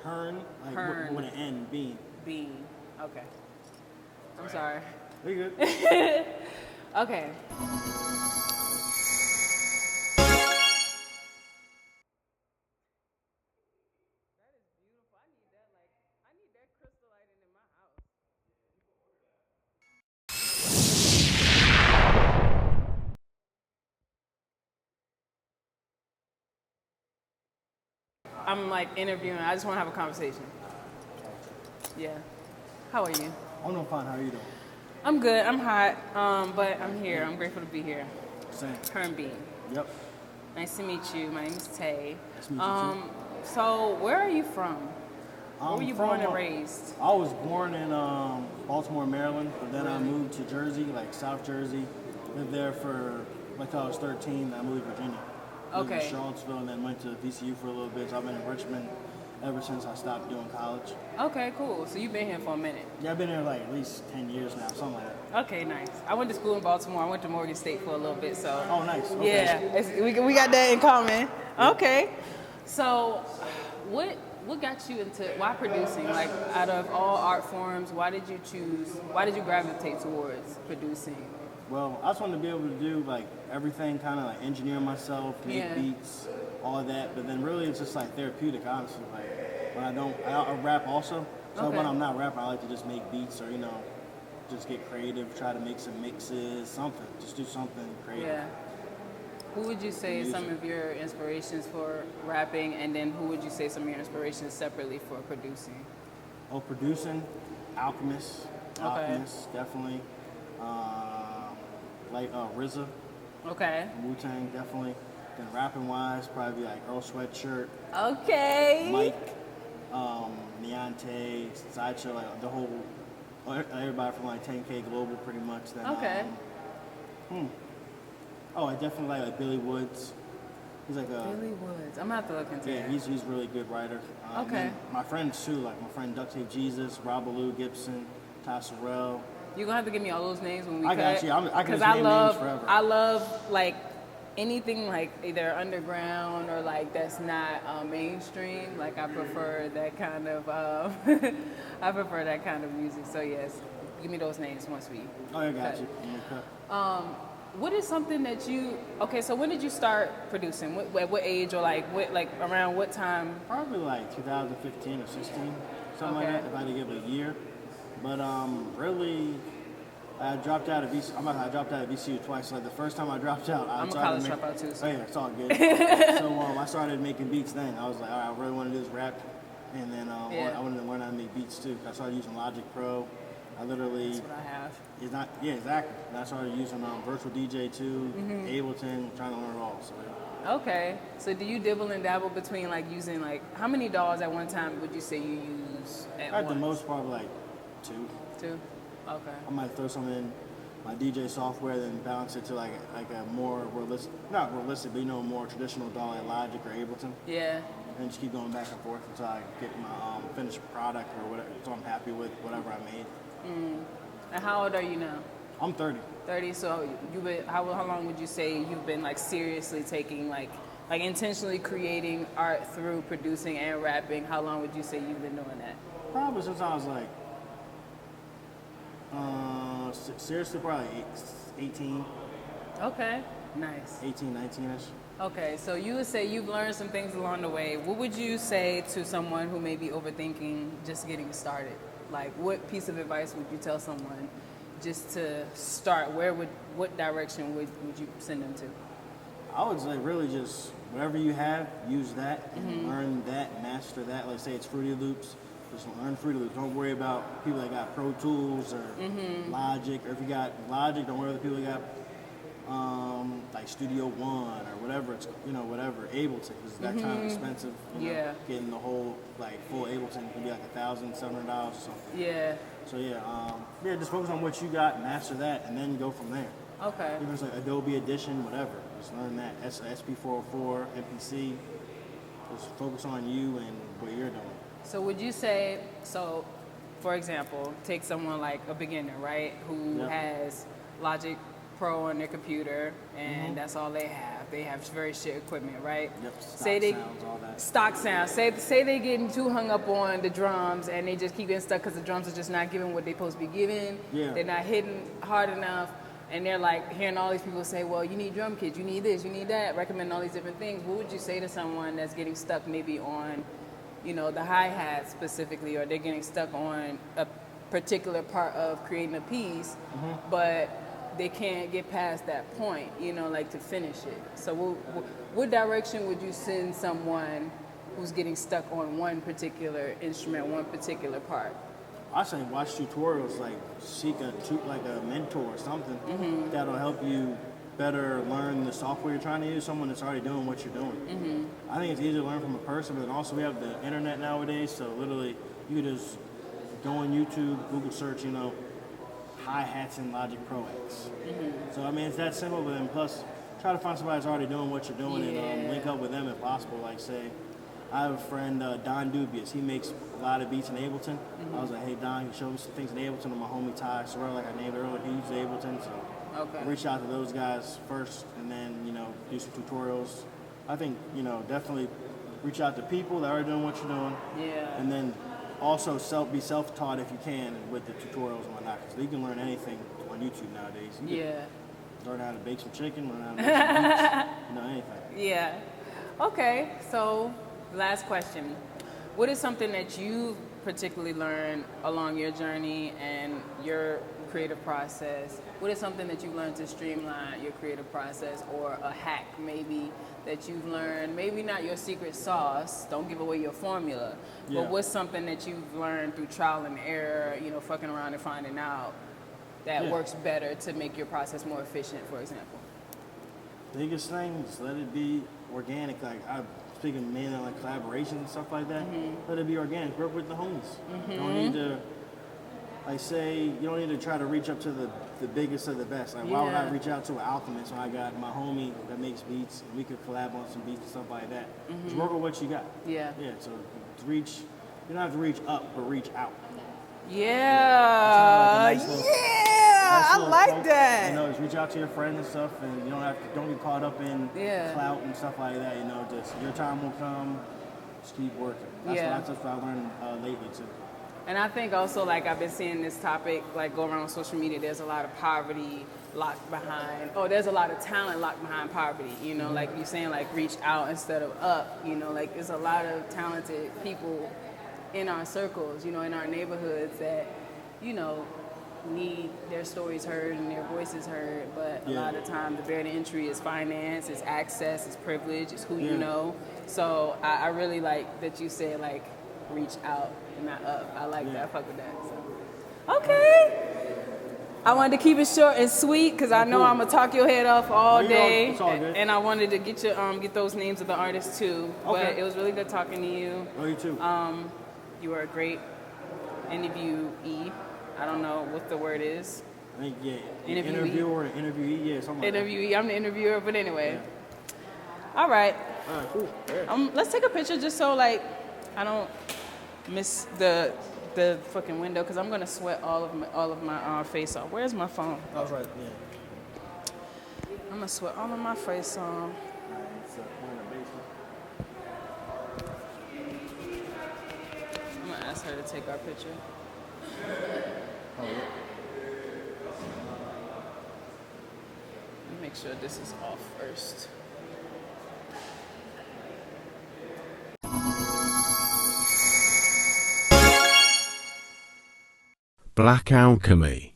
Hern, like Hern. with an N, Bean. Bean. Okay. I'm sorry. You good? Okay. I'm like interviewing. I just want to have a conversation. Yeah. How are you? I'm doing fine. How are you doing? I'm good. I'm hot, but I'm here. I'm grateful to be here. Same. Hern Bean. Yep. Nice to meet you. My name is Tay. Nice to meet you too. So where are you from? Where were you born and raised? I was born in Baltimore, Maryland, but then I moved to Jersey, like South Jersey. Lived there for until I was 13. Then I moved to Virginia. Lived in Charlottesville, and then went to VCU for a little bit. So I've been in Richmond ever since I stopped doing college. Okay, cool. So you've been here for a minute. Yeah, I've been here like at least 10 years now, something like that. Okay, nice. I went to school in Baltimore. I went to Morgan State for a little bit, so. Oh, nice. Okay. Yeah, we got that in common. Okay. So, what got you into, why producing? Like, out of all art forms, why did you gravitate towards producing? Well, I just wanted to be able to do like everything, kind of like engineer myself, make beats, all of that. But then really it's just like therapeutic, honestly. Like when I rap also. So when I'm not rapping, I like to just make beats or, just get creative, try to make some mixes, something. Just do something creative. Yeah. Who would you say is some of your inspirations for rapping, and then who would you say some of your inspirations separately for producing? Oh, producing, Alchemist. Alchemist, definitely. Like RZA. Okay. Wu-Tang, definitely. Then rapping wise, probably like Earl Sweatshirt. Okay. Mike, Neonte, Sideshow, like the whole, everybody from like 10K Global pretty much. Then, Okay. Oh, I definitely like Billy Woods. He's like a... Billy Woods. I'm going to have to look into that. Yeah, he's a really good writer. Okay. My friends too, like my friend Duct Tape Jesus, Robaloo Gibson, Ty Sorrell. You're going to have to give me all those names when we I cut. got you. I can just name names forever. I love, like, anything, like, either underground or, like, that's not mainstream. Like, I prefer that kind of, I prefer that kind of music. So, yes, give me those names once we Oh, I got cut. you. What is something that okay, so when did you start producing? At what age or, like, around what time? Probably, like, 2015 or 16, something like that, if I had to give it a year. But really, I dropped out of VCU twice. Like the first time I dropped out, I'm a college dropout too. So. Oh yeah, it's all good. So I started making beats then. I was like, all right, I really want to do this rap, and then I wanted to learn how to make beats too. I started using Logic Pro. I literally. That's what I have. It's not. Yeah, exactly. And I started using Virtual DJ too, Ableton, trying to learn it all. So. Yeah. Okay. So do you dibble and dabble between like using like how many DAWs at one time would you say you use at once? At the most, probably like two. Two? Okay. I might throw something in my DJ software, then bounce it to like a more realistic, not realistic, but more traditional DAW like Logic or Ableton. Yeah. And just keep going back and forth until I get my finished product or whatever, so I'm happy with whatever I made. And how old are you now? I'm 30. 30. So how long would you say you've been like seriously taking like intentionally creating art through producing and rapping? How long would you say you've been doing that? Probably since I was like, seriously, probably 18. Okay, nice. 18, 19-ish. Okay, so you would say you've learned some things along the way. What would you say to someone who may be overthinking just getting started? Like, what piece of advice would you tell someone just to start? What direction would you send them to? I would say really just whatever you have, use that and learn that, master that. Like say it's Fruity Loops, just learn Fruity Loops. Don't worry about people that got Pro Tools or Logic, or if you got Logic, don't worry about the people that got like Studio One or whatever it's whatever Ableton, because it's that kind of expensive. Getting the whole like full Ableton can be like $1,700 or something. Yeah. So just focus on what you got, master that, and then go from there. Okay. Even if it's like Adobe Audition, whatever, just learn that. SP404, MPC. Just focus on you and what you're doing. So would you say for example, take someone like a beginner, right, who has Logic Pro on their computer, and that's all they have. They have very shit equipment, right? Yep, stock Say they sounds, all that. stock sounds. Say they getting too hung up on the drums and they just keep getting stuck because the drums are just not giving what they're supposed to be giving. Yeah. They're not hitting hard enough. And they're like hearing all these people say, well, you need drum kits, you need this, you need that, recommend all these different things. What would you say to someone that's getting stuck maybe on, you know, the hi-hat specifically, or they're getting stuck on a particular part of creating a piece, but they can't get past that point, you know, like to finish it. So what direction would you send someone who's getting stuck on one particular instrument, one particular part? I say watch tutorials, like seek a mentor or something that'll help you better learn the software you're trying to use. Someone that's already doing what you're doing. I think it's easier to learn from a person, but then also we have the internet nowadays, so literally you could just go on YouTube, Google search, you know, hi-hats in Logic Pro X. So I mean, it's that simple. But then plus, try to find somebody that's already doing what you're doing and link up with them if possible. Like say, I have a friend, Don Dubious. He makes a lot of beats in Ableton. I was like, hey, Don, he showed me some things in Ableton. And my homie Ty Sorrell, like I named earlier, he uses Ableton. So I reach out to those guys first and then, you know, do some tutorials. I think, you know, definitely reach out to people that are doing what you're doing. Yeah. And then also be self-taught if you can with the tutorials and whatnot. Because you can learn anything on YouTube nowadays. You can learn how to bake some chicken, learn how to make some beats, you know, anything. Yeah. Okay, so last question. What is something that you particularly learned along your journey and your creative process? What is something that you've learned to streamline your creative process, or a hack maybe that you've learned? Maybe not your secret sauce, don't give away your formula, but what's something that you've learned through trial and error, you know, fucking around and finding out that works better to make your process more efficient, for example? Biggest thing is let it be organic. Like I'm speaking mainly on like collaboration and stuff like that. Let it be organic. Work with the homies. You don't need to, like say, you don't need to try to reach up to the biggest of the best. Like why would I reach out to an alchemist when I got my homie that makes beats and we could collab on some beats and stuff like that? Just work with what you got. Yeah. So to reach, you don't have to reach up, but reach out. Yeah. I like that. You know, just reach out to your friends and stuff, and you don't get caught up in clout and stuff like that. You know, just your time will come. Just keep working. That's what I learned lately too. And I think also, like I've been seeing this topic like go around on social media. There's a lot of poverty locked behind. Oh, there's a lot of talent locked behind poverty. You know, like you're saying, like reach out instead of up. You know, like there's a lot of talented people in our circles, you know, in our neighborhoods that, you know, need their stories heard and their voices heard, but a lot of the time the barrier to entry is finance, it's access, it's privilege, it's who you know. So I really like that you said like reach out and not up. I like that. I fuck with that. So. Okay. I wanted to keep it short and sweet because I know I'm gonna talk your head off all day, it's all good. and I wanted to get get those names of the artists too. But it was really good talking to you. Oh, you too. You were a great interviewee. I don't know what the word is. I think, interviewer, interviewee, something like that. Interviewee, I'm the interviewer, but anyway. Yeah. All right. All right, cool. Yeah. Let's take a picture just so, like, I don't miss the fucking window, because I'm going to sweat all of my face off. Where's my phone? That was right, yeah. I'm going to sweat all of my face off. All right, it's one in the basement. I'm going to ask her to take our picture. Oh, yeah. Let me make sure this is off first. Black Alchemy.